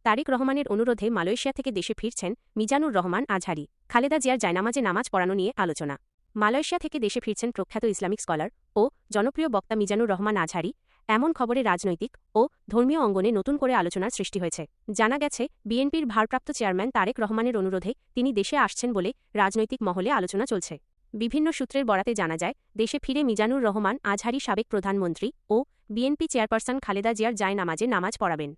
তারেক রহমানের অনুরোধে মালয়েশিয়া থেকে দেশে ফিরছেন মিজানুর রহমান আজহারি। খালেদা জিয়ার জায়নামাজে নামাজ পড়ানো নিয়ে আলোচনা। মালয়েশিয়া থেকে দেশে ফিরছেন প্রখ্যাত ইসলামিক স্কলার ও জনপ্রিয় বক্তা মিজানুর রহমান আজহারি। এমন খবরে রাজনৈতিক ও ধর্মীয় অঙ্গনে নতুন করে আলোচনার সৃষ্টি হয়েছে। জানা গেছে, বিএনপির ভারপ্রাপ্ত চেয়ারম্যান তারেক রহমানের অনুরোধে তিনি দেশে আসছেন বলে রাজনৈতিক মহলে আলোচনা চলছে। বিভিন্ন সূত্রের বরাতে জানা যায়, দেশে ফিরে মিজানুর রহমান আজহারি সাবেক প্রধানমন্ত্রী ও বিএনপি চেয়ারপারসন খালেদা জিয়ার জায়নামাজে নামাজ পড়াবেন।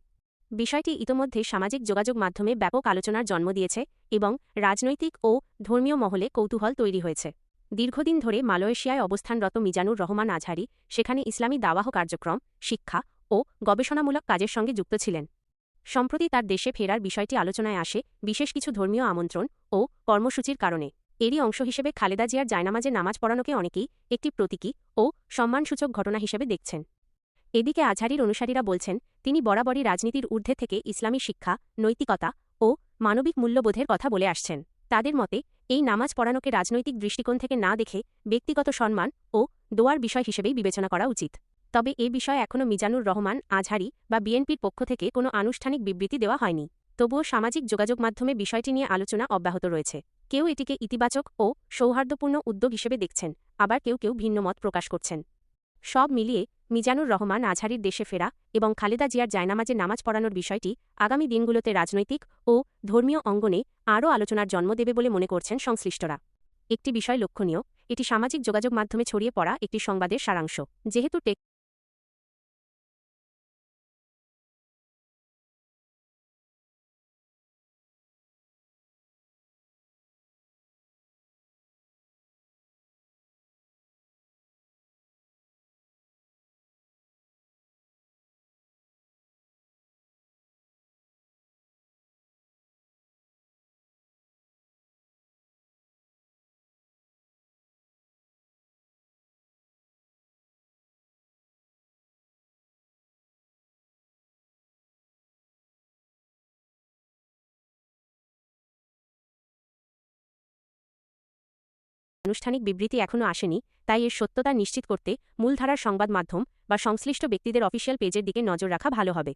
বিষয়টি ইতোমধ্যে সামাজিক যোগাযোগ মাধ্যমে ব্যাপক আলোচনার জন্ম দিয়েছে এবং রাজনৈতিক ও ধর্মীয় মহলে কৌতূহল তৈরি হয়েছে। দীর্ঘদিন ধরে মালয়েশিয়ায় অবস্থানরত মিজানুর রহমান আজহারি সেখানে ইসলামী দাওয়াহ কার্যক্রম, শিক্ষা ও গবেষণামূলক কাজের সঙ্গে যুক্ত ছিলেন। সম্প্রতি তার দেশে ফেরার বিষয়টি আলোচনায় আসে বিশেষ কিছু ধর্মীয় আমন্ত্রণ ও কর্মসূচির কারণে। এরই অংশ হিসেবে খালেদা জিয়ার জায়নামাজে নামাজ পড়ানোকে অনেকেই একটি প্রতীকী ও সম্মানসূচক ঘটনা হিসেবে দেখছেন। এদিকে আজহারির অনুসারীরা বলছেন, তিনি বরাবরই রাজনীতির ঊর্ধ্বে থেকে ইসলামী শিক্ষা, নৈতিকতা ও মানবিক মূল্যবোধের কথা বলে আসছেন। তাদের মতে, এই নামাজ পড়ানোকে রাজনৈতিক দৃষ্টিকোণ থেকে না দেখে ব্যক্তিগত সম্মান ও দোয়ার বিষয় হিসেবেই বিবেচনা করা উচিত। তবে এ বিষয়ে এখনও মিজানুর রহমান আজহারি বা বিএনপির পক্ষ থেকে কোনো আনুষ্ঠানিক বিবৃতি দেওয়া হয়নি। তবুও সামাজিক যোগাযোগ মাধ্যমে বিষয়টি নিয়ে আলোচনা অব্যাহত রয়েছে। কেউ এটিকে ইতিবাচক ও সৌহার্দ্যপূর্ণ উদ্যোগ হিসেবে দেখছেন, আবার কেউ কেউ ভিন্ন মত প্রকাশ করছেন। সব মিলিয়ে মিজানুর রহমান আজহারির দেশে ফেরা এবং খালেদা জিয়ার জায়নামাজে নামাজ পড়ানোর বিষয়টি আগামী দিনগুলোতে রাজনৈতিক ও ধর্মীয় অঙ্গনে আরও আলোচনার জন্ম দেবে বলে মনে করছেন সংশ্লিষ্টরা। একটি বিষয় লক্ষণীয়, এটি সামাজিক যোগাযোগ মাধ্যমে ছড়িয়ে পড়া একটি সংবাদের সারাংশ। যেহেতু আনুষ্ঠানিক বিবৃতি এখনও আসেনি, তাই এর সত্যতা নিশ্চিত করতে মূলধারার সংবাদ মাধ্যম বা সংশ্লিষ্ট ব্যক্তিদের অফিসিয়াল পেজের দিকে নজর রাখা ভালো হবে।